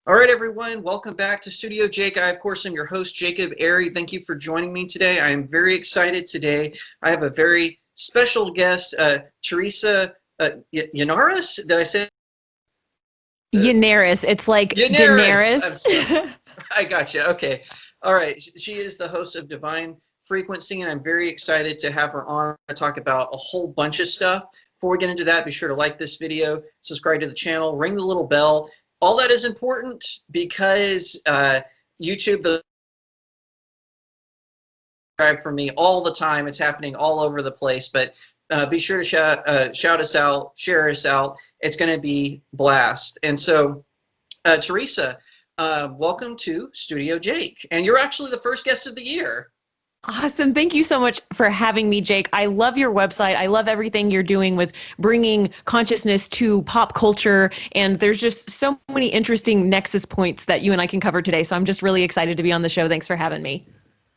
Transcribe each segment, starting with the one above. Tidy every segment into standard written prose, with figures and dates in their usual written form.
All right, everyone, welcome back to Studio Jake. I, of course, am your host, Jacob Airy. Thank you for joining me today. I am very excited today. I have a very special guest, Teresa Yanaros. Did I say? Yanaris. It's like Yanaris. Daenerys. I got you. Okay. All right. She is the host of Divine Frequency, and I'm very excited to have her on to talk about a whole bunch of stuff. Before we get into that, be sure to like this video, subscribe to the channel, ring the little bell. All that is important because YouTube, the subscribe for me all the time. It's happening all over the place, but be sure to shout us out, share us out. It's going to be blast. And so, Teresa, welcome to Studio Jake. And you're actually the first guest of the year. Awesome. Thank you so much for having me, Jake. I love your website. I love everything you're doing with bringing consciousness to pop culture. And there's just so many interesting nexus points that you and I can cover today. So I'm just really excited to be on the show. Thanks for having me.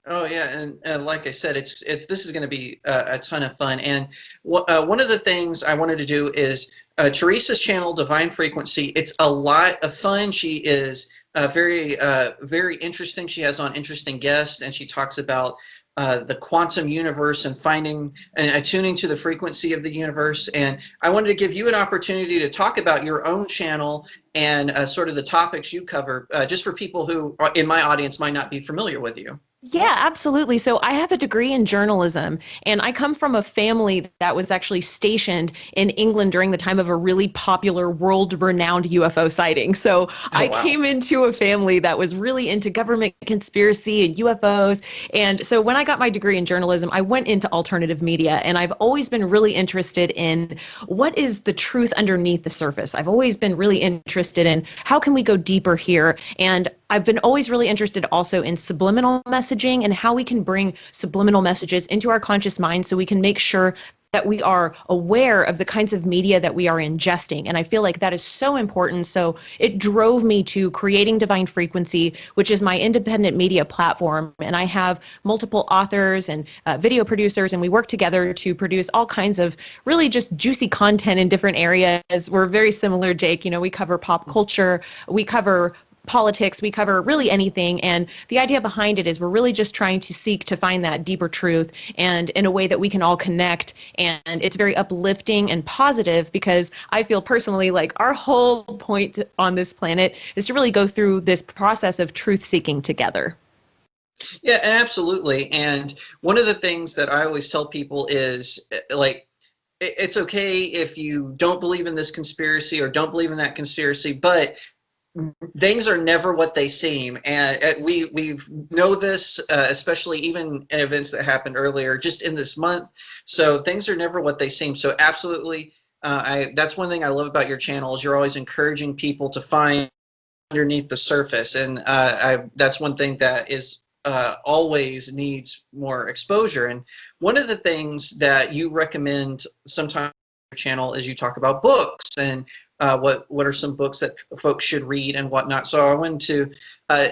Oh yeah, and like I said, this is going to be a ton of fun. And one of the things I wanted to do is Teresa's channel, Divine Frequency. It's a lot of fun. She is very interesting. She has on interesting guests, and she talks about the quantum universe and finding and attuning to the frequency of the universe. And I wanted to give you an opportunity to talk about your own channel and sort of the topics you cover, just for people who in my audience might not be familiar with you. Yeah, absolutely. So I have a degree in journalism, and I come from a family that was actually stationed in England during the time of a really popular world-renowned UFO sighting. So Oh, I wow. came into a family that was really into government conspiracy and UFOs. And so when I got my degree in journalism, I went into alternative media, and I've always been really interested in what is the truth underneath the surface. I've always been really interested in how can we go deeper here. And I've been always really interested also in subliminal messaging and how we can bring subliminal messages into our conscious mind so we can make sure that we are aware of the kinds of media that we are ingesting. And I feel like that is so important. So it drove me to creating Divine Frequency, which is my independent media platform. And I have multiple authors and video producers, and we work together to produce all kinds of really just juicy content in different areas. We're very similar, Jake. You know, we cover pop culture, we cover politics, we cover really anything. And the idea behind it is we're really just trying to seek to find that deeper truth and in a way that we can all connect. And it's very uplifting and positive because I feel personally like our whole point on this planet is to really go through this process of truth seeking together. Yeah, absolutely. And one of the things that I always tell people is like, it's okay if you don't believe in this conspiracy or don't believe in that conspiracy, but things are never what they seem, and we know this, especially even in events that happened earlier, just in this month. So things are never what they seem. So absolutely, that's one thing I love about your channel is you're always encouraging people to find underneath the surface, and that's one thing that is always needs more exposure. And one of the things that you recommend sometimes on your channel is you talk about books and what are some books that folks should read and whatnot. So I wanted to,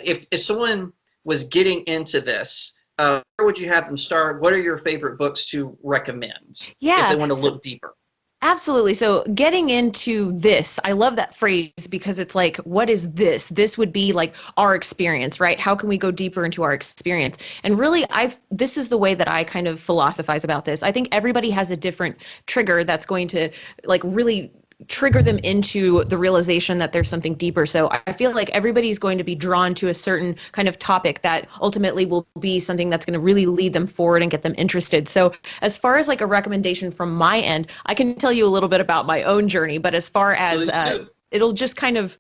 if someone was getting into this, where would you have them start? What are your favorite books to recommend if they Yeah. want to look deeper? Absolutely. So getting into this, I love that phrase because it's like, what is this? This would be like our experience, right? How can we go deeper into our experience? And really, this is the way that I kind of philosophize about this. I think everybody has a different trigger that's going to like really trigger them into the realization that there's something deeper. So I feel like everybody's going to be drawn to a certain kind of topic that ultimately will be something that's going to really lead them forward and get them interested. So as far as like a recommendation from my end, I can tell you a little bit about my own journey, but as far as it'll just kind of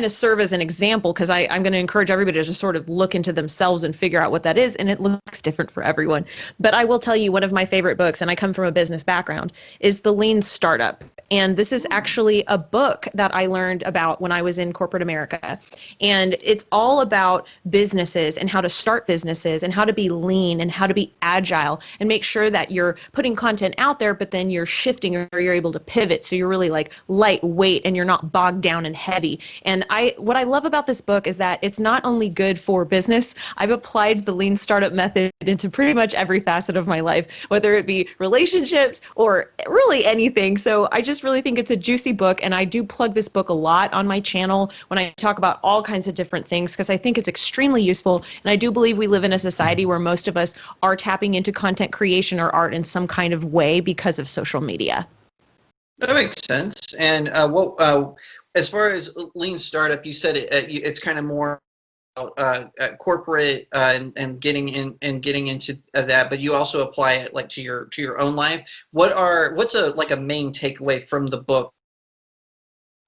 serve as an example because I'm going to encourage everybody to just sort of look into themselves and figure out what that is. And it looks different for everyone. But I will tell you one of my favorite books, and I come from a business background, is The Lean Startup. And this is actually a book that I learned about when I was in corporate America. And it's all about businesses and how to start businesses and how to be lean and how to be agile and make sure that you're putting content out there, but then you're shifting or you're able to pivot. So you're really like lightweight and you're not bogged down and heavy. And And what I love about this book is that it's not only good for business. I've applied the lean startup method into pretty much every facet of my life, whether it be relationships or really anything. So I just really think it's a juicy book, and I do plug this book a lot on my channel when I talk about all kinds of different things, because I think it's extremely useful. And I do believe we live in a society where most of us are tapping into content creation or art in some kind of way because of social media. That makes sense. And as far as lean startup, you said it's kind of more corporate and getting into that, but you also apply it like to your own life. What's a main takeaway from the book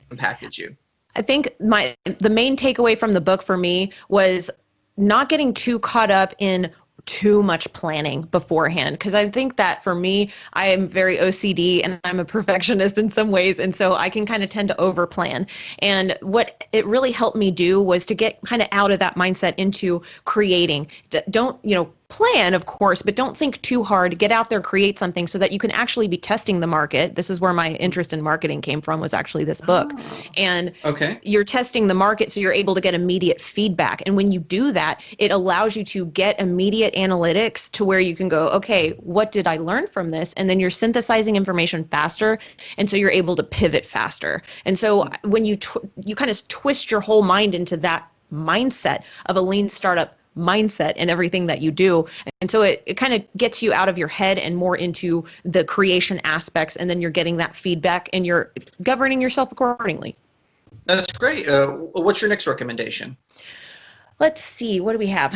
that impacted you? I think the main takeaway from the book for me was not getting too caught up in too much planning beforehand, because I think that for me, I am very OCD and I'm a perfectionist in some ways, and so I can kind of tend to over plan. And what it really helped me do was to get kind of out of that mindset into creating. Don't, plan, of course, but don't think too hard. Get out there, create something so that you can actually be testing the market. This is where my interest in marketing came from, was actually this book. And Okay. you're testing the market, so you're able to get immediate feedback. And when you do that, it allows you to get immediate analytics to where you can go, okay, what did I learn from this? And then you're synthesizing information faster. And so you're able to pivot faster. And so when you kind of twist your whole mind into that mindset of a lean startup mindset and everything that you do. And so it kind of gets you out of your head and more into the creation aspects. And then you're getting that feedback and you're governing yourself accordingly. That's great. What's your next recommendation? Let's see. What do we have?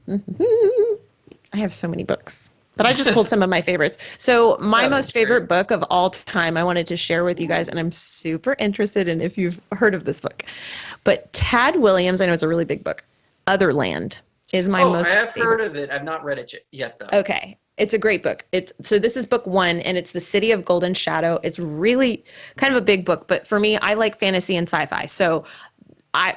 I have so many books, but I just pulled some of my favorites. So my most favorite book of all time, I wanted to share with you guys, and I'm super interested in if you've heard of this book. But Tad Williams, I know it's a really big book, Otherland, is my most I have favorite. heard of it. I've not read it yet, though. Okay. It's a great book. So this is book 1, and it's The City of Golden Shadow. It's really kind of a big book, but for me, I like fantasy and sci-fi. So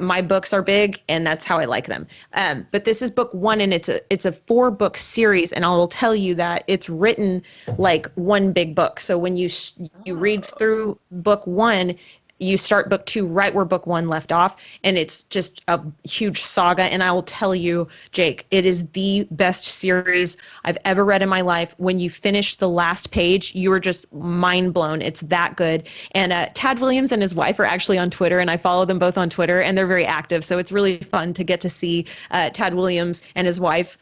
my books are big, and that's how I like them. But this is book 1, and it's a 4-book series, and I will tell you that it's written like one big book. So when you read through book 1, you start book 2 right where book 1 left off, and it's just a huge saga. And I will tell you, Jake, it is the best series I've ever read in my life. When you finish the last page, you are just mind blown. It's that good. And Tad Williams and his wife are actually on Twitter, and I follow them both on Twitter, and they're very active. So it's really fun to get to see Tad Williams and his wife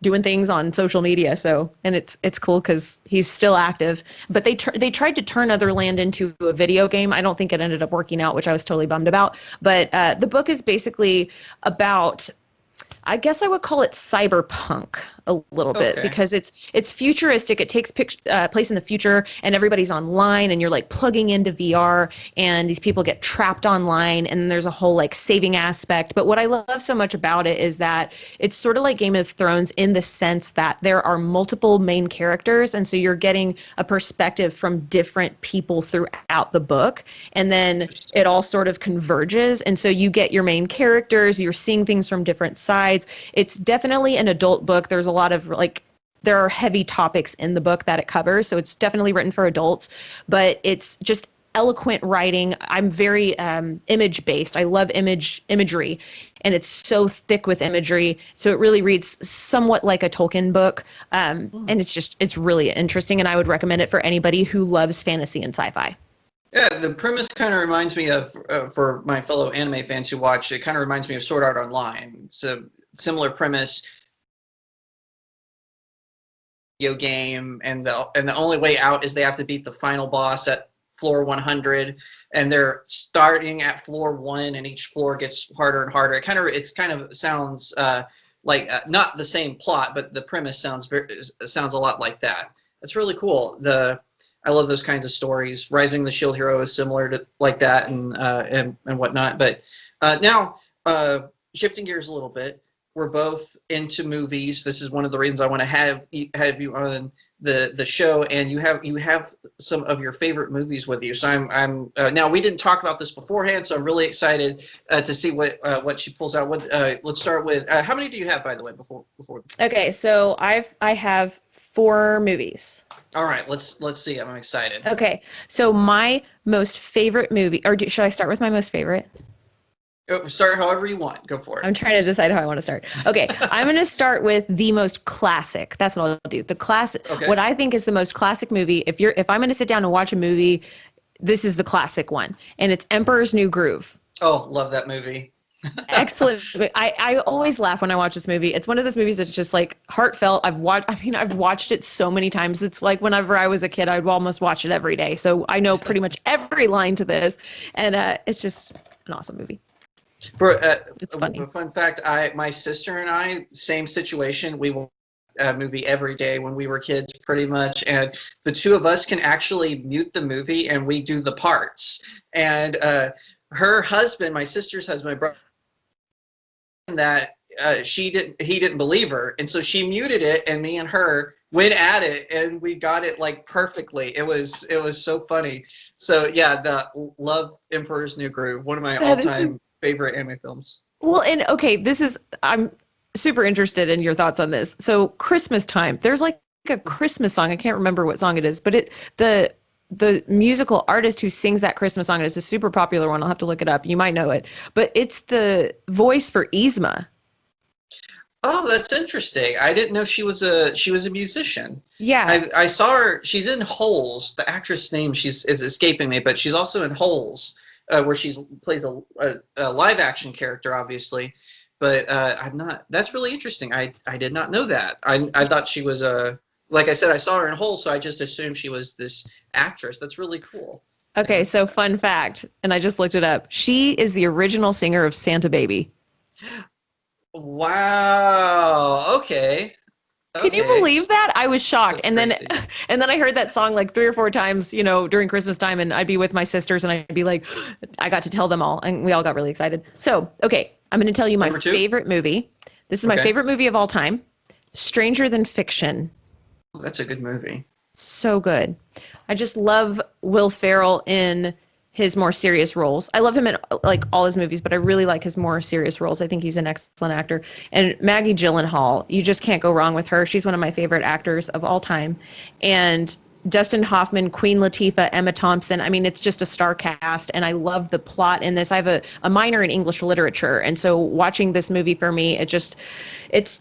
doing things on social media. So, and it's cool because he's still active. But they tried to turn Otherland into a video game. I don't think it ended up working out, which I was totally bummed about. But the book is basically about, I guess I would call it cyberpunk a little bit, because it's futuristic. It takes place in the future, and everybody's online, and you're like plugging into VR, and these people get trapped online, and there's a whole like saving aspect. But what I love so much about it is that it's sort of like Game of Thrones in the sense that there are multiple main characters, and so you're getting a perspective from different people throughout the book, and then it all sort of converges, and so you get your main characters, you're seeing things from different sides. It's definitely an adult book. There's a lot of there are heavy topics in the book that it covers, so it's definitely written for adults, but it's just eloquent writing. I'm very image based. I love imagery, and it's so thick with imagery, so it really reads somewhat like a Tolkien book, and it's really interesting, and I would recommend it for anybody who loves fantasy and sci-fi. Yeah, the premise kind of reminds me of, for my fellow anime fans who watch, it kind of reminds me of Sword Art Online. It's a similar premise, video game, and the only way out is they have to beat the final boss at floor 100, and they're starting at floor 1, and each floor gets harder and harder. It kind of sounds like not the same plot, but the premise sounds a lot like that. That's really cool. I love those kinds of stories. Rising the Shield Hero is similar to like that, and whatnot. But now, shifting gears a little bit, we're both into movies. This is one of the reasons I want to have you on the show, and you have some of your favorite movies with you. So I'm now, we didn't talk about this beforehand, so I'm really excited to see what she pulls out. Let's start with how many do you have, by the way, before? Okay, so I have 4 movies. All right, let's see. I'm excited. Okay, so my most favorite movie, or should I start with my most favorite? Start however you want. Go for it. I'm trying to decide how I want to start. Okay, I'm going to start with the most classic. That's what I'll do. The classic. Okay. What I think is the most classic movie. If I'm going to sit down and watch a movie, this is the classic one, and it's Emperor's New Groove. Oh, love that movie. Excellent. I always laugh when I watch this movie. It's one of those movies that's just like heartfelt. I've watched it so many times. It's like whenever I was a kid, I'd almost watch it every day. So I know pretty much every line to this, and it's just an awesome movie. For It's funny. a fun fact, my sister and I, same situation. We watched a movie every day when we were kids, pretty much, and the two of us can actually mute the movie, and we do the parts. And her husband, my sister's husband, my brother, that he didn't believe her, and so she muted it, and me and her went at it, and we got it like perfectly. It was so funny. So yeah, love Emperor's New Groove, one of my all-time favorite anime films. Well, and okay, I'm super interested in your thoughts on this. So Christmas time, there's like a Christmas song. I can't remember what song it is, but the musical artist who sings that Christmas song, and it's a super popular one. I'll have to look it up. You might know it, but it's the voice for Yzma. Oh, that's interesting. I didn't know she was a musician. Yeah. I saw her. She's in Holes. The actress name is escaping me, but she's also in Holes, where she plays a live action character, obviously. But I'm not. That's really interesting. I did not know that. I thought she was a. Like I said, I saw her in Holes, so I just assumed she was this actress. That's really cool. Okay, so fun fact, and I just looked it up. She is the original singer of Santa Baby. Wow. Okay. Can you believe that? I was shocked. That's crazy. And then I heard that song like 3 or 4 times, during Christmas time, and I'd be with my sisters and I'd be like, I got to tell them all, and we all got really excited. So, okay, I'm going to tell you my favorite movie. This is my favorite movie of all time, Stranger Than Fiction. That's a good movie. So good. I just love Will Ferrell in his more serious roles. I love him in like all his movies, but I really like his more serious roles. I think he's an excellent actor. And Maggie Gyllenhaal, you just can't go wrong with her. She's one of my favorite actors of all time. And Dustin Hoffman, Queen Latifah, Emma Thompson. I mean, it's just a star cast, and I love the plot in this. I have a minor in English literature, and so watching this movie for me, it's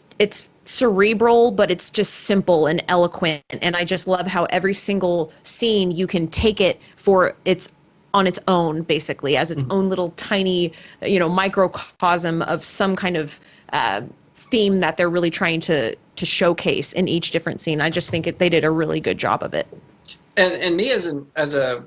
cerebral, but it's just simple and eloquent. And I just love how every single scene you can take it for its on its own, basically, as its own little tiny, microcosm of some kind of theme that they're really trying to showcase in each different scene. I just think they did a really good job of it. And me as a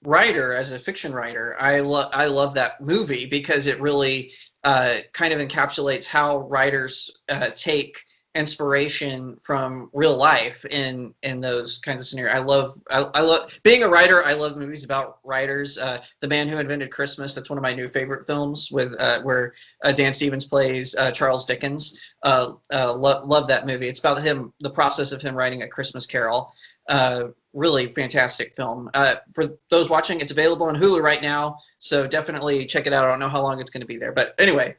writer, as a fiction writer, I love that movie because it really kind of encapsulates how writers take inspiration from real life in those kinds of scenarios. I love being a writer. I love movies about writers. The Man Who Invented Christmas. That's one of my new favorite films with where Dan Stevens plays Charles Dickens. Love that movie. It's about the process of him writing A Christmas Carol. Really fantastic film. For those watching, it's available on Hulu right now, so definitely check it out. I don't know how long it's going to be there, but anyway.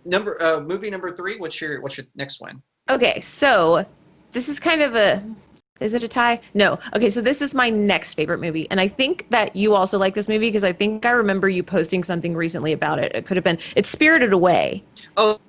Movie number 3. What's your next one? Okay, so this is kind of is it a tie? No. Okay, so this is my next favorite movie, and I think that you also like this movie because I think I remember you posting something recently about it. It's Spirited Away. Oh,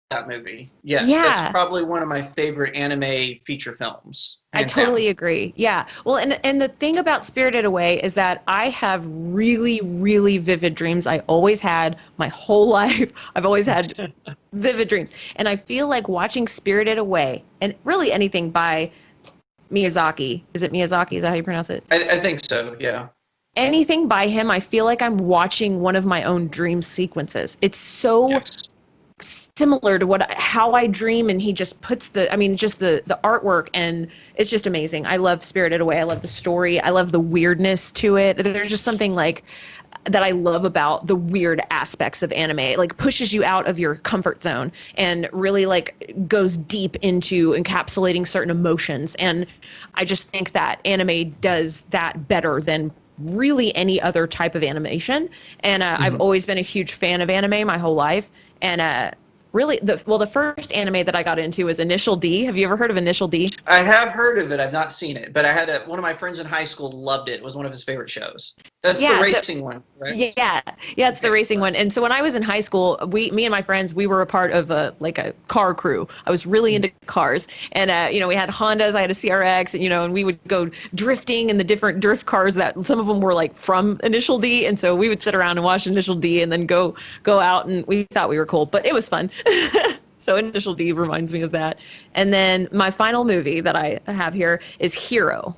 that movie. Yes, yeah. It's probably one of my favorite anime feature films. I totally agree. Yeah. Well, and the thing about Spirited Away is that I have really, really vivid dreams. I always had my whole life. I've always had vivid dreams. And I feel like watching Spirited Away, and really anything by Miyazaki. Is it Miyazaki? Is that how you pronounce it? I think so, yeah. Anything by him, I feel like I'm watching one of my own dream sequences. It's so similar to how I dream, and he just puts the artwork, and it's just amazing. I love Spirited Away. I love the story. I love the weirdness to it. There's just something like that I love about the weird aspects of anime. It like pushes you out of your comfort zone and really like goes deep into encapsulating certain emotions. And I just think that anime does that better than really any other type of animation. And I've always been a huge fan of anime my whole life. And really, the first anime that I got into was Initial D. Have you ever heard of Initial D? I have heard of it. I've not seen it, but I had one of my friends in high school loved it. It was one of his favorite shows. That's the Yeah, so racing one, right? yeah, yeah, it's the Okay, racing right. one. And so when I was in high school, me and my friends, we were a part of a car crew. I was really into cars, and we had Hondas. I had a CRX, and we would go drifting in the different drift cars that some of them were like from Initial D, and so we would sit around and watch Initial D, and then go out, and we thought we were cool, but it was fun. So Initial D reminds me of that. And then my final movie that I have here is Hero.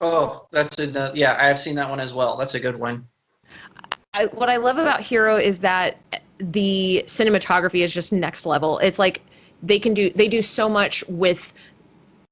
Oh, that's a yeah. I've seen that one as well. That's a good one. What I love about Hero is that the cinematography is just next level. It's like they do so much with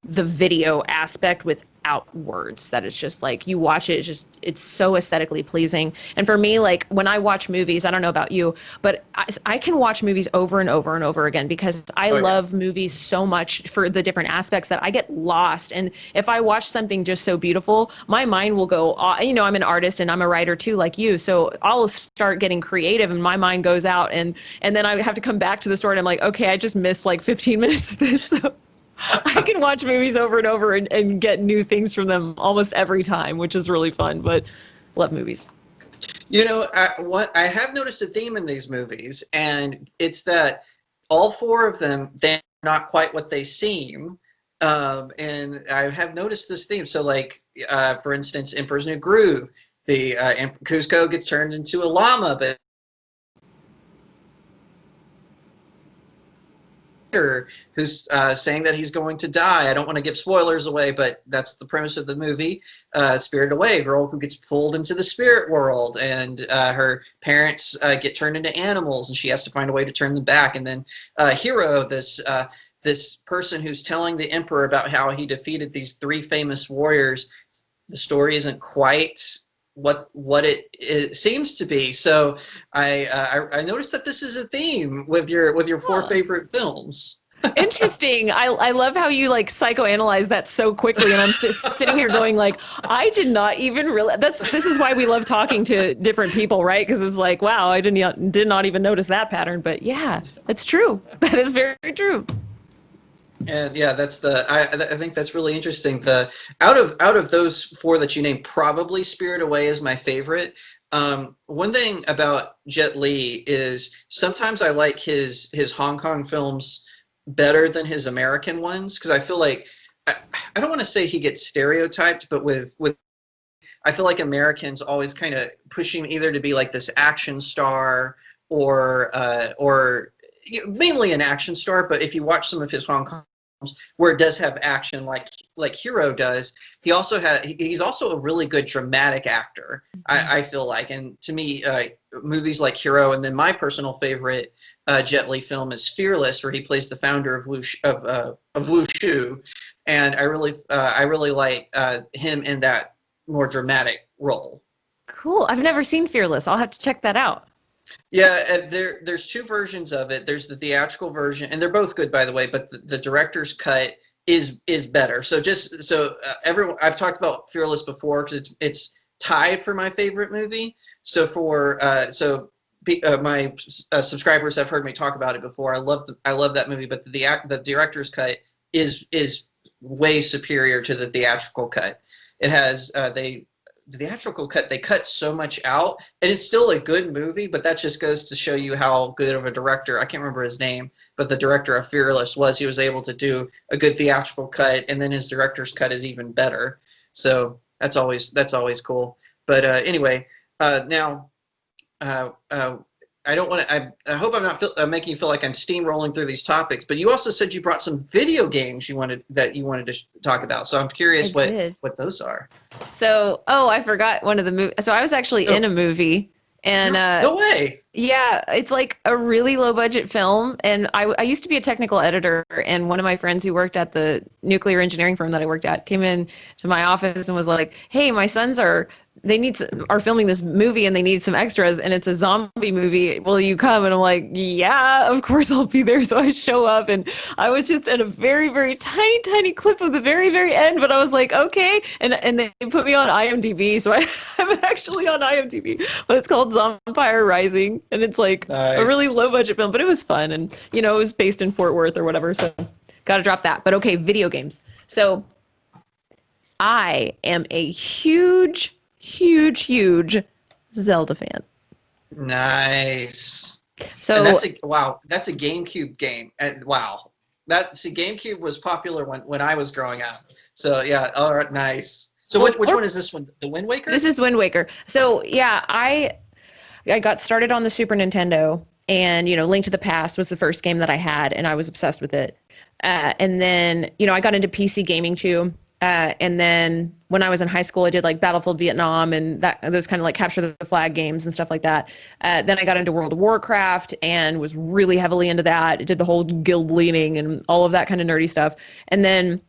the video aspect without words that it's just like you watch it, it's so aesthetically pleasing. And for me, like when I watch movies, I don't know about you, but I can watch movies over and over and over again because I Oh yeah. love movies so much for the different aspects that I get lost. And if I watch something just so beautiful, my mind will go, I'm an artist and I'm a writer too, like you. So I'll start getting creative and my mind goes out and then I have to come back to the story and I'm like, okay, I just missed like 15 minutes of this. So I can watch movies over and over and get new things from them almost every time, which is really fun. But love movies. I have noticed a theme in these movies, and it's that all four of them, they're not quite what they seem. And I have noticed this theme. So, like, for instance, Emperor's New Groove, the Cusco gets turned into a llama, but who's saying that he's going to die. I don't want to give spoilers away, but that's the premise of the movie. Spirited Away, a girl who gets pulled into the spirit world, and her parents get turned into animals, and she has to find a way to turn them back. And then Hero, this person who's telling the emperor about how he defeated these three famous warriors. The story isn't quite what it seems to be. So I noticed that this is a theme with your four Huh. favorite films. Interesting. I love how you like psychoanalyze that so quickly, and I'm sitting here going like, I did not even realize this is why we love talking to different people, right? Because it's like, wow, I did not even notice that pattern. But yeah, that's true. That is very true. And yeah, I think that's really interesting. The out of those four that you named, probably Spirit Away is my favorite. One thing about Jet Li is sometimes I like his Hong Kong films better than his American ones because I feel like I don't want to say he gets stereotyped, but with I feel like Americans always kind of push him either to be like this action star or mainly an action star. But if you watch some of his Hong Kong films where it does have action like Hero does, he's also a really good dramatic actor. I feel like, and to me, movies like Hero, and then my personal favorite Jet Li film is Fearless, where he plays the founder of Wushu, and I really like him in that more dramatic role. Cool. I've never seen Fearless. I'll have to check that out. Yeah, there's two versions of it. There's the theatrical version, and they're both good, by the way. But the director's cut is better. So just so everyone, I've talked about Fearless before because it's tied for my favorite movie. So my subscribers have heard me talk about it before. I love that movie, but the director's cut is way superior to the theatrical cut. It has the theatrical cut, they cut so much out, and it's still a good movie, but that just goes to show you how good of a director, I can't remember his name, but the director of Fearless was. He was able to do a good theatrical cut, and then his director's cut is even better. So that's always cool. But anyway, now uh, uh, I don't want to. I hope I'm not making you feel like I'm steamrolling through these topics. But you also said you brought some video games you wanted to talk about. So I'm I curious did. what those are. So, I forgot one of the movies. So I was actually in Oh, a movie, and no way! yeah, it's like a really low budget film. And I used to be a technical editor, and one of my friends who worked at the nuclear engineering firm that I worked at came in to my office and was like, "Hey, my sons are filming this movie and they need some extras, and it's a zombie movie. Will you come?" And I'm like, "Yeah, of course I'll be there." So I show up, and I was just in a very, very tiny clip of the very, very end, but I was like, okay. And they put me on IMDb, so I'm actually on IMDb, but it's called Zombie Rising, and it's like a really low Nice. budget film, but it was fun, and it was based in Fort Worth or whatever, so gotta drop that. But okay, video games. So I am a huge huge Zelda fan. Nice. And So that's a GameCube game. And wow. GameCube was popular when I was growing up. So yeah, all right, nice. So well, which one is this one? The Wind Waker? this is Wind Waker. So yeah, I got started on the Super Nintendo, and Link to the Past was the first game that I had, and I was obsessed with it. And then I got into PC gaming too. And then when I was in high school, I did like Battlefield Vietnam and those kind of like capture the flag games and stuff like that. Then I got into World of Warcraft and was really heavily into that. Did the whole guild leaning and all of that kind of nerdy stuff. And then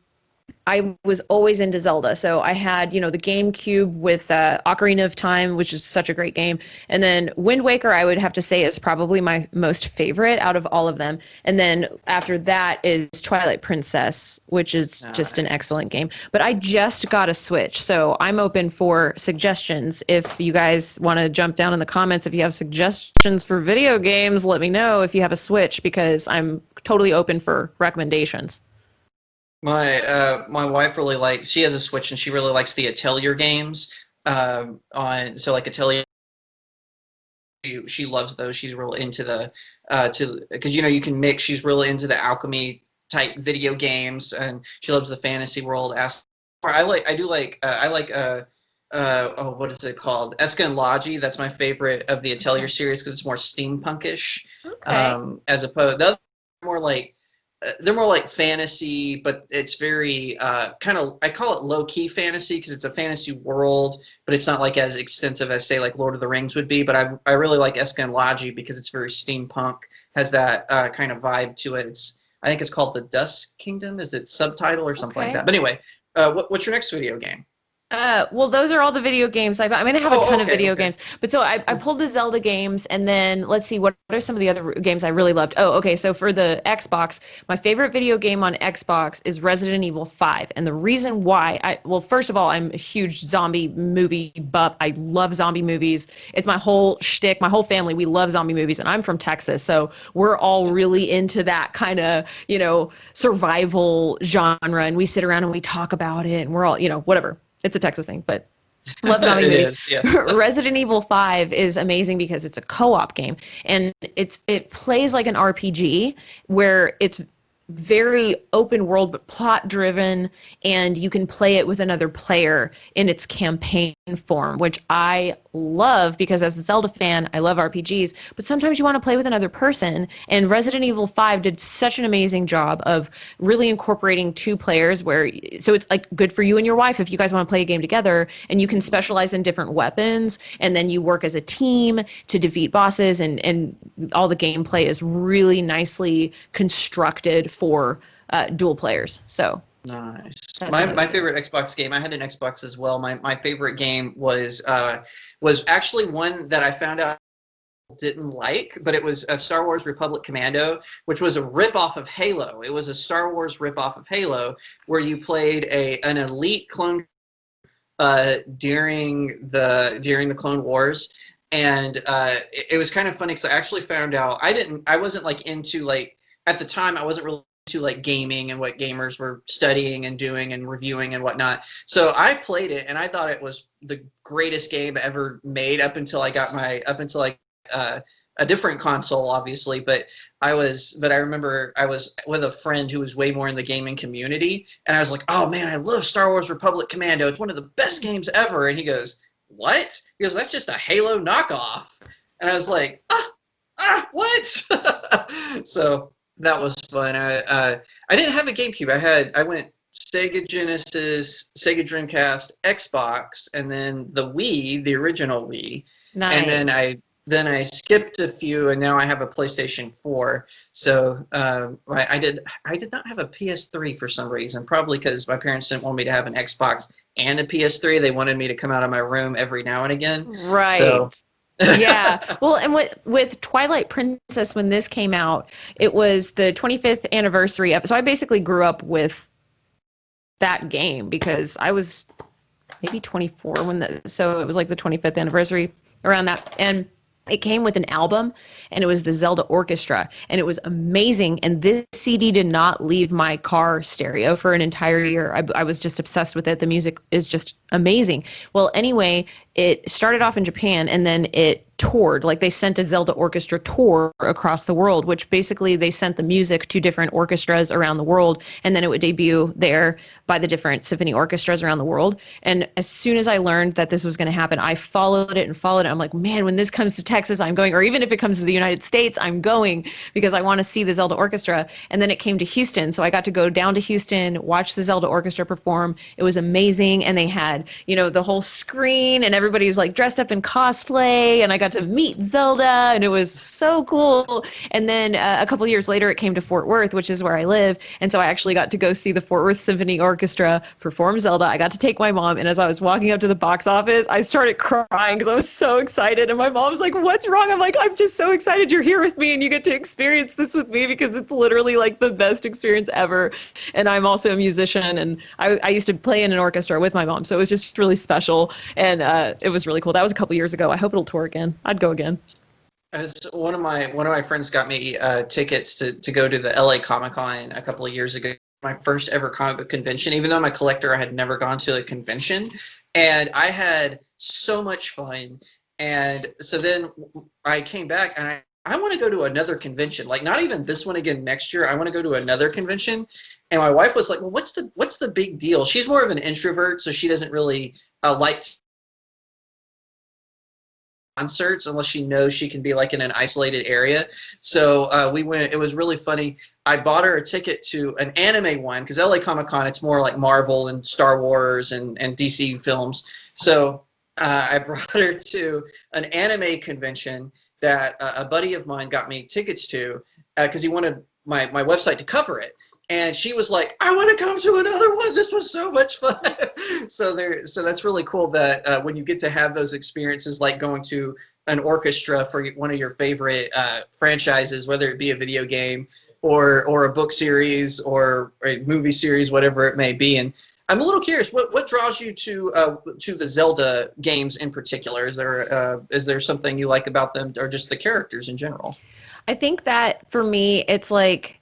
I was always into Zelda. So I had, the GameCube with Ocarina of Time, which is such a great game. And then Wind Waker, I would have to say, is probably my most favorite out of all of them. And then after that is Twilight Princess, which is just an excellent game. But I just got a Switch. So I'm open for suggestions. If you guys want to jump down in the comments, if you have suggestions for video games, let me know if you have a Switch, because I'm totally open for recommendations. My wife really likes. She has a Switch and she really likes the Atelier games. Like Atelier, she loves those. She's real into the because you can mix. She's really into the alchemy type video games, and she loves the fantasy world. I like what is it called? Eska and Logi. That's my favorite of the Atelier series because it's more steampunkish. Okay. As opposed the other more like. They're more like fantasy, but it's very kind of, I call it low-key fantasy because it's a fantasy world, but it's not like as extensive as, say, like Lord of the Rings would be. But I really like Eska and Logi because it's very steampunk, has that kind of vibe to it. I think it's called The Dusk Kingdom. Is it subtitle or something like that? But anyway, what's your next video game? Well, those are all the video games. I mean, I have a ton of video Okay. games. But so I pulled the Zelda games, and then let's see, what are some of the other games I really loved? Oh, okay. So for the Xbox, my favorite video game on Xbox is Resident Evil 5. And the reason why, well, first of all, I'm a huge zombie movie buff. I love zombie movies. It's my whole shtick. My whole family, we love zombie movies. And I'm from Texas. So we're all really into that kind of, survival genre. And we sit around and we talk about it, and we're all, whatever. It's a Texas thing, but love zombie It movies. is, yes. Resident Evil 5 is amazing because it's a co-op game, and it plays like an RPG where it's very open world but plot driven, and you can play it with another player in its campaign form, which I love because as a Zelda fan, I love RPGs, but sometimes you want to play with another person, and Resident Evil 5 did such an amazing job of really incorporating two players so it's like good for you and your wife if you guys want to play a game together, and you can specialize in different weapons, and then you work as a team to defeat bosses, and all the gameplay is really nicely constructed for dual players. So Nice. that's My favorite Xbox game. I had an Xbox as well. My favorite game was actually one that I found out I didn't like, but it was a Star Wars Republic Commando, which was a ripoff of Halo. It was a Star Wars ripoff of Halo, where you played an elite clone during the Clone Wars. And it was kind of funny because I actually found out I wasn't like into like at the time I wasn't really into like gaming and what gamers were studying and doing and reviewing and whatnot. So I played it and I thought it was the greatest game ever made up until I got a different console, obviously. But I remember I was with a friend who was way more in the gaming community, and I was like, "Oh man, I love Star Wars Republic Commando. It's one of the best games ever." And he goes, "What?" He goes, "That's just a Halo knockoff." And I was like, what? So that was fun. I didn't have a GameCube. I went Sega Genesis, Sega Dreamcast, Xbox, and then the Wii, the original Wii. nice. And then I skipped a few, and now I have a PlayStation 4. So I did not have a PS3 for some reason, probably because my parents didn't want me to have an Xbox and a PS3. They wanted me to come out of my room every now and again. Right. So. Yeah. Well, and with Twilight Princess, when this came out, it was the 25th anniversary of. So I basically grew up with that game because I was maybe 24 so it was like the 25th anniversary around that. And It came with an album, and it was the Zelda Orchestra, and it was amazing. And this CD did not leave my car stereo for an entire year. I was just obsessed with it. The music is just amazing. Well, anyway, it started off in Japan, and then it toured. Like, they sent a Zelda Orchestra tour across the world, which basically they sent the music to different orchestras around the world, and then it would debut there by the different symphony orchestras around the world. And as soon as I learned that this was going to happen, I followed it and followed it. I'm like, man, when this comes to Texas, I'm going, or even if it comes to the United States, I'm going, because I want to see the Zelda Orchestra. And then it came to Houston, so I got to go down to Houston, watch the Zelda Orchestra perform. It was amazing, and they had, the whole screen, and everybody was like dressed up in cosplay, and I got to meet Zelda, and it was so cool. And then a couple years later, it came to Fort Worth, which is where I live, and so I actually got to go see the Fort Worth Symphony Orchestra perform Zelda. I got to take my mom, and as I was walking up to the box office, I started crying because I was so excited, and my mom was like, "What's wrong?" I'm like, "I'm just so excited you're here with me, and you get to experience this with me, because it's literally like the best experience ever." And I'm also a musician, and I used to play in an orchestra with my mom, so it was just really special, and it was really cool. That was a couple years ago. I hope it'll tour again. I'd go again. As one of my friends got me tickets to go to the LA Comic Con a couple of years ago, my first ever comic book convention. Even though I'm a collector, I had never gone to a convention, and I had so much fun. And so then I came back, and I want to go to another convention, like not even this one again next year. I want to go to another convention. And my wife was like, "Well, what's the big deal?" She's more of an introvert, so she doesn't really like concerts unless she knows she can be like in an isolated area. So we went. It was really funny. I bought her a ticket to an anime one, because LA Comic Con, it's more like Marvel and Star Wars and DC films. So I brought her to an anime convention that a buddy of mine got me tickets to, because he wanted my website to cover it. And she was like, "I want to come to another one. This was so much fun." So that's really cool that when you get to have those experiences, like going to an orchestra for one of your favorite franchises, whether it be a video game or a book series or a movie series, whatever it may be. And I'm a little curious, what draws you to the Zelda games in particular? Is there something you like about them, or just the characters in general? I think that for me, it's like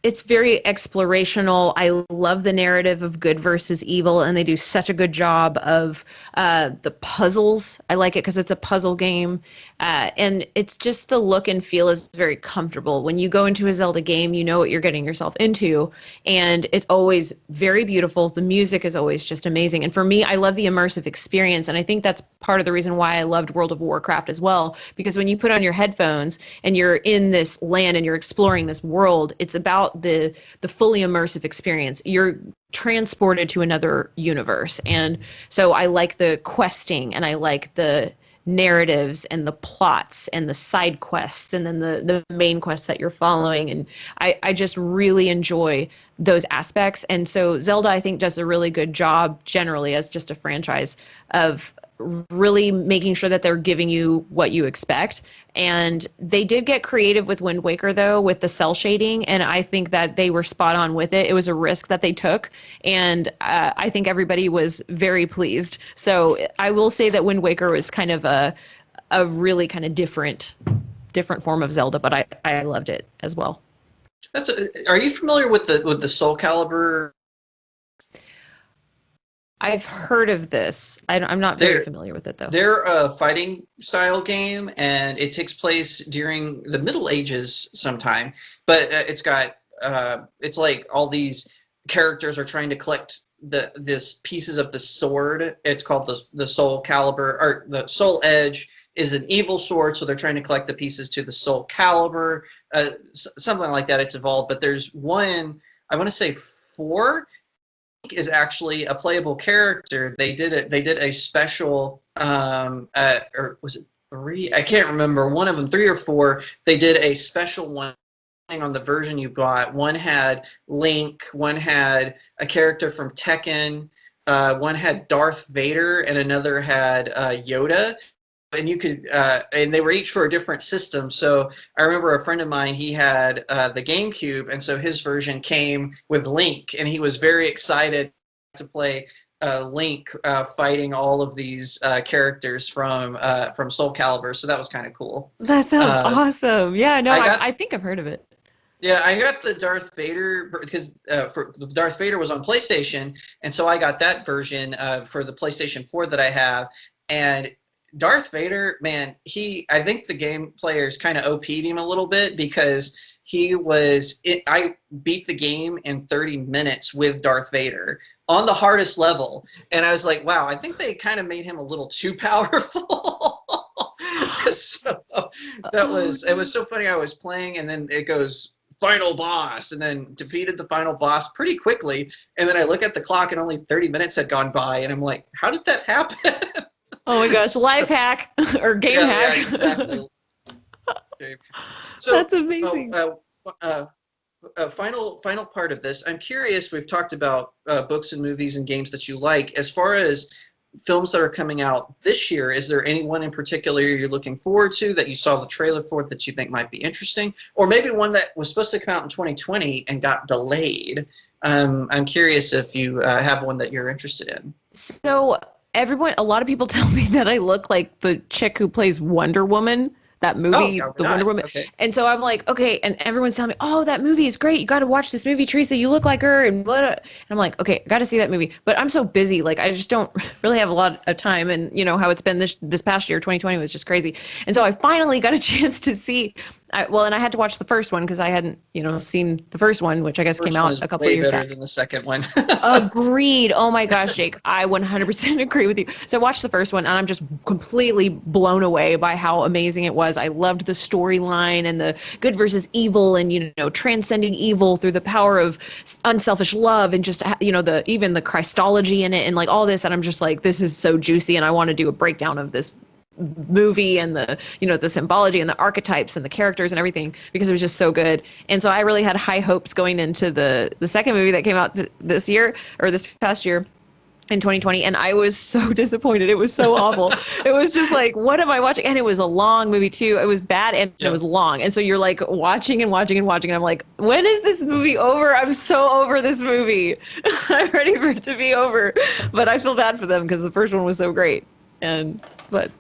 it's very explorational. I love the narrative of good versus evil, and they do such a good job of the puzzles. I like it because it's a puzzle game, and it's just the look and feel is very comfortable. When you go into a Zelda game, you know what you're getting yourself into, and it's always very beautiful. The music is always just amazing. And for me, I love the immersive experience, and I think that's part of the reason why I loved World of Warcraft as well, because when you put on your headphones and you're in this land and you're exploring this world, it's about the fully immersive experience. You're transported to another universe. And so I like the questing, and I like the narratives and the plots and the side quests, and then the main quests that you're following. And I just really enjoy those aspects. And so Zelda, I think, does a really good job generally as just a franchise of really making sure that they're giving you what you expect. And they did get creative with Wind Waker, though, with the cell shading, and I think that they were spot on with it. It was a risk that they took, and I think everybody was very pleased. So I will say that Wind Waker was kind of a really kind of different form of Zelda, but I loved it as well. Are you familiar with the Soul Calibur? I've heard of this. I'm not very familiar with it, though. They're a fighting style game, and it takes place during the Middle Ages sometime. But it's like all these characters are trying to collect this pieces of the sword. It's called the Soul Calibur, or the Soul Edge is an evil sword, so they're trying to collect the pieces to the Soul Calibur, something like that. It's evolved, but there's one, I want to say 4, is actually a playable character. They did a special, or was it 3? I can't remember. One of them, 3 or 4. They did a special one on the version you bought. One had Link, one had a character from Tekken, one had Darth Vader, and another had Yoda. And you could, and they were each for a different system. So I remember a friend of mine, he had the GameCube, and so his version came with Link, and he was very excited to play Link fighting all of these characters from Soul Calibur, so that was kind of cool. That sounds awesome. Yeah, no, I got I think I've heard of it. Yeah, I got the Darth Vader because for Darth Vader was on PlayStation, and so I got that version for the PlayStation 4 that I have. And Darth Vader, man, I think the game players kind of OP'd him a little bit because I beat the game in 30 minutes with Darth Vader on the hardest level, and I was like, wow, I think they kind of made him a little too powerful. So it was so funny. I was playing, and then it goes final boss, and then defeated the final boss pretty quickly, and then I look at the clock and only 30 minutes had gone by, and I'm like, how did that happen? Oh my gosh, life hack or game hack. Yeah, exactly. Okay. So That's amazing. Final part of this, I'm curious, we've talked about books and movies and games that you like. As far as films that are coming out this year, is there anyone in particular you're looking forward to that you saw the trailer for that you think might be interesting, or maybe one that was supposed to come out in 2020 and got delayed? I'm curious if you have one that you're interested in. So a lot of people tell me that I look like the chick who plays Wonder Woman, that movie, Oh, the Wonder Woman. okay. And so I'm like, okay, and everyone's telling me, oh, that movie is great. You got to watch this movie, Teresa. You look like her, and blah, blah. And I'm like, okay, I got to see that movie. But I'm so busy, like I just don't really have a lot of time. And you know how it's been this past year, 2020 was just crazy. And so I finally got a chance to see. And I had to watch the first one because I hadn't, seen the first one, which I guess came out a couple of years back. Way better than the second one. Agreed. Oh my gosh, Jake, I 100% agree with you. So I watched the first one, and I'm just completely blown away by how amazing it was. I loved the storyline and the good versus evil, and transcending evil through the power of unselfish love, and just even the Christology in it, and like all this. And I'm just like, this is so juicy, and I want to do a breakdown of this movie and the symbology and the archetypes and the characters and everything, because it was just so good. And so I really had high hopes going into the second movie that came out this past year in 2020, and I was so disappointed. It was so awful. It was just like, what am I watching? And it was a long movie too. It was bad, and It was long. And so you're like watching and watching and watching, and I'm like, when is this movie over? I'm so over this movie. I'm ready for it to be over. But I feel bad for them because the first one was so great. But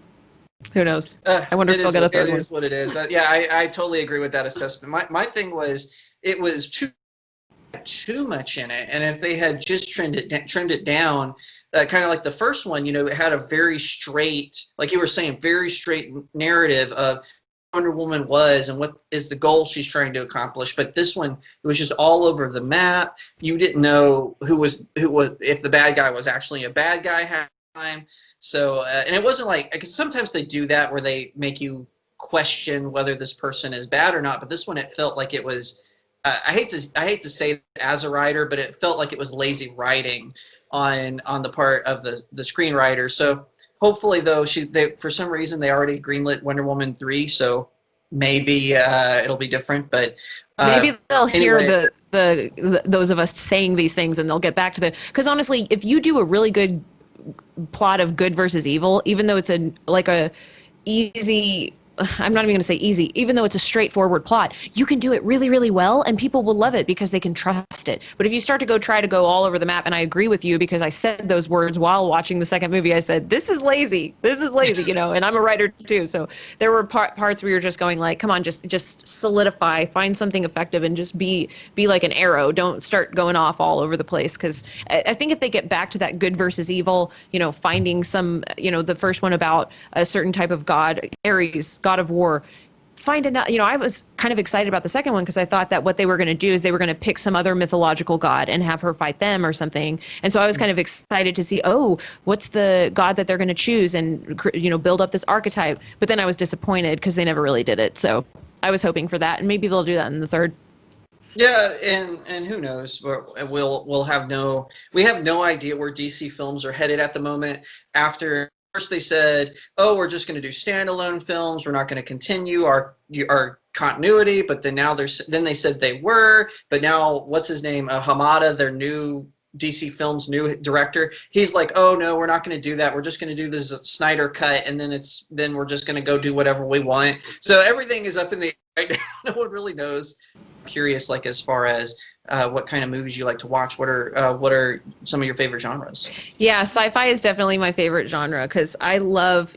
who knows? I wonder if they'll get a third one. It is what it is. I totally agree with that assessment. My thing was, it was too much in it, and if they had just trimmed it down, kind of like the first one, it had a very straight, like you were saying, very straight narrative of Wonder Woman was and what is the goal she's trying to accomplish. But this one, it was just all over the map. You didn't know who was if the bad guy was actually a bad guy half the time. So and it wasn't like, because sometimes they do that where they make you question whether this person is bad or not. But this one, it felt like it was. I hate to say it as a writer, but it felt like it was lazy writing on the part of the screenwriter. So hopefully, though, for some reason they already greenlit Wonder Woman 3, so maybe it'll be different. But maybe they'll anyway. hear those of us saying these things, and they'll get back to because honestly, if you do a really good plot of good versus evil, even though it's a easy, I'm not even going to say easy, even though it's a straightforward plot, you can do it really, really well, and people will love it because they can trust it. But if you start to try to go all over the map, and I agree with you because I said those words while watching the second movie, I said, this is lazy, and I'm a writer too. So there were parts where you're just going like, come on, just solidify, find something effective, and just be like an arrow. Don't start going off all over the place. Because I think if they get back to that good versus evil, finding some, the first one about a certain type of god, Ares, god of war, find enough. I was kind of excited about the second one because I thought that what they were going to do is they were going to pick some other mythological god and have her fight them or something. And so I was kind of excited to see, what's the god that they're going to choose, and build up this archetype. But then I was disappointed because they never really did it. So I was hoping for that, and maybe they'll do that in the third. Yeah, and who knows? We have no idea where DC films are headed at the moment. After first they said, we're just going to do standalone films. We're not going to continue our continuity. But then then they said they were. But now, what's his name? Hamada, their new DC Films new director. He's like, oh no, we're not going to do that. We're just going to do this Snyder cut, and then we're just going to go do whatever we want. So everything is up in the air right now. No one really knows. curious, like as far as what kind of movies you like to watch. What are some of your favorite genres? Yeah, sci-fi is definitely my favorite genre because I love,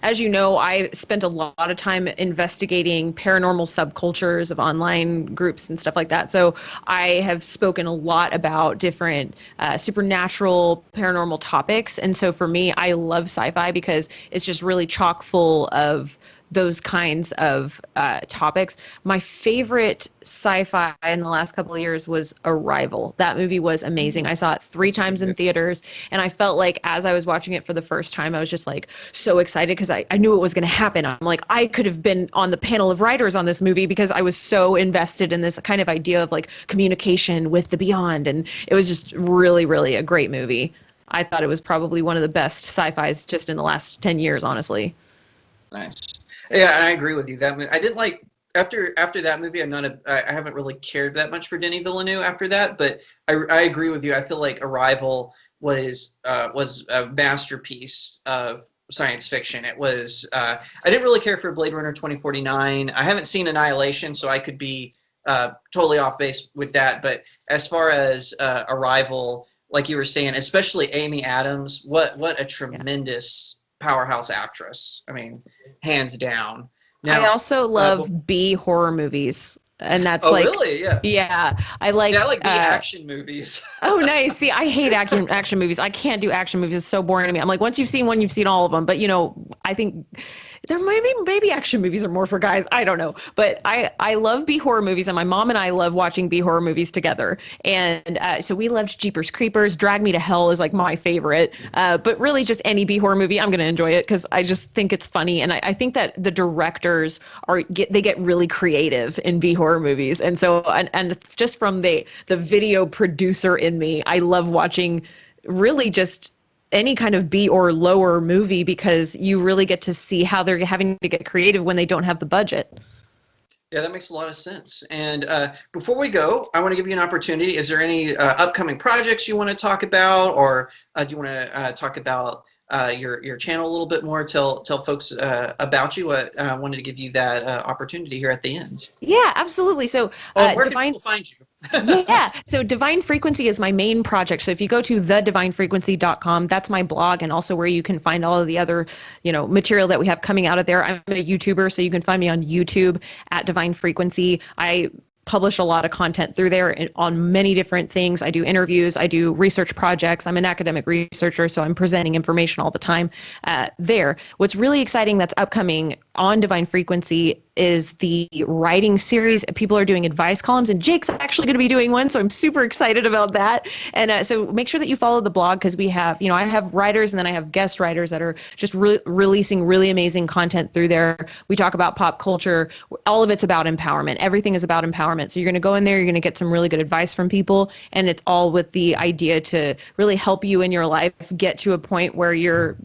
as you know, I spent a lot of time investigating paranormal subcultures of online groups and stuff like that. So I have spoken a lot about different supernatural, paranormal topics. And so for me, I love sci-fi because it's just really chock full of those kinds of topics. My favorite sci-fi in the last couple of years was Arrival. That movie was amazing. I saw it three That's a good times in movie. theaters, and I felt like as I was watching it for the first time, I was just like so excited because I knew it was going to happen. I'm like, I could have been on the panel of writers on this movie because I was so invested in this kind of idea of like communication with the beyond. And it was just really, really a great movie. I thought it was probably one of the best sci-fis just in the last 10 years, honestly. Nice. Yeah, and I agree with you. I didn't like after that movie. I haven't really cared that much for Denis Villeneuve after that. But I agree with you. I feel like Arrival was a masterpiece of science fiction. It was. I didn't really care for Blade Runner 2049. I haven't seen Annihilation, so I could be totally off base with that. But as far as Arrival, like you were saying, especially Amy Adams, what a Yeah. tremendous powerhouse actress. I mean, hands down. I Now, also well, love B horror movies. And that's oh like, really? Yeah. yeah, I See, I like like B action movies. oh, nice. See, I hate action movies. I can't do action movies. It's so boring to me. I'm like, once you've seen one, you've seen all of them. But I think there maybe action movies are more for guys. I don't know. But I love B horror movies, and my mom and I love watching B horror movies together. And so we loved Jeepers Creepers. Drag Me to Hell is like my favorite. But really, just any B horror movie, I'm gonna enjoy it because I just think it's funny, and I think that the directors they get really creative in B horror movies, and so and just from the video producer in me, I love watching really just any kind of B or lower movie because you really get to see how they're having to get creative when they don't have the budget. Yeah, that makes a lot of sense. And before we go, I want to give you an opportunity. Is there any upcoming projects you want to talk about, or do you want to talk about your channel a little bit more? Tell folks about you. I wanted to give you that opportunity here at the end. Yeah, absolutely. So, Oh, and where can Divine people find you? Yeah. So Divine Frequency is my main project. So if you go to thedivinefrequency.com, that's my blog and also where you can find all of the other, material that we have coming out of there. I'm a YouTuber, so you can find me on YouTube at Divine Frequency. I publish a lot of content through there on many different things. I do interviews, I do research projects. I'm an academic researcher, so I'm presenting information all the time there. What's really exciting that's upcoming on Divine Frequency is the writing series. People are doing advice columns, and Jake's actually going to be doing one, so I'm super excited about that. And so make sure that you follow the blog because we have, I have writers and then I have guest writers that are just releasing really amazing content through there. We talk about pop culture. All of it's about empowerment. Everything is about empowerment. So you're going to go in there, you're going to get some really good advice from people, and it's all with the idea to really help you in your life get to a point where you're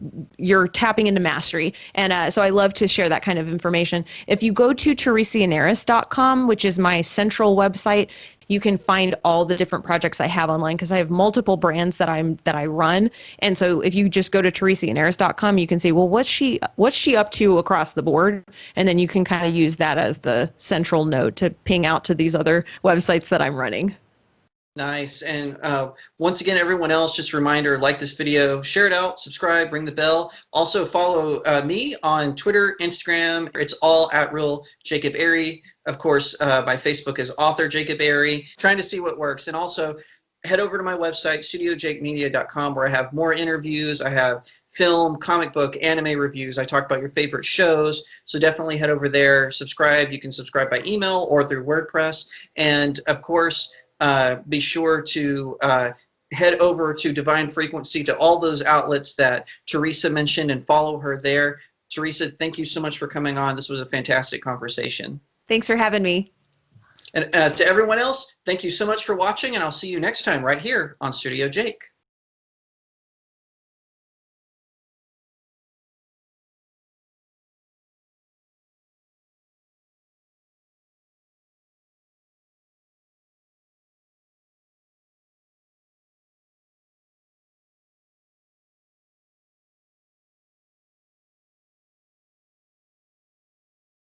tapping into mastery. And so I love to share that kind of information. If you go to teresayanaros.com, which is my central website, you can find all the different projects I have online because I have multiple brands that I run. And so if you just go to teresayanaros.com, you can see, well, what's she up to across the board? And then you can kind of use that as the central node to ping out to these other websites that I'm running. Nice. And once again, everyone else, just a reminder, like this video, share it out, subscribe, ring the bell. Also follow me on Twitter, Instagram. It's all at Real Jacob Airy. Of course, my Facebook is Author Jacob Airy. Trying to see what works. And also head over to my website, StudioJakeMedia.com, where I have more interviews. I have film, comic book, anime reviews. I talk about your favorite shows. So definitely head over there, subscribe. You can subscribe by email or through WordPress. And of course, be sure to head over to Divine Frequency, to all those outlets that Teresa mentioned, and follow her there. Teresa, thank you so much for coming on. This was a fantastic conversation. Thanks for having me. And to everyone else, thank you so much for watching, and I'll see you next time right here on Studio Jake.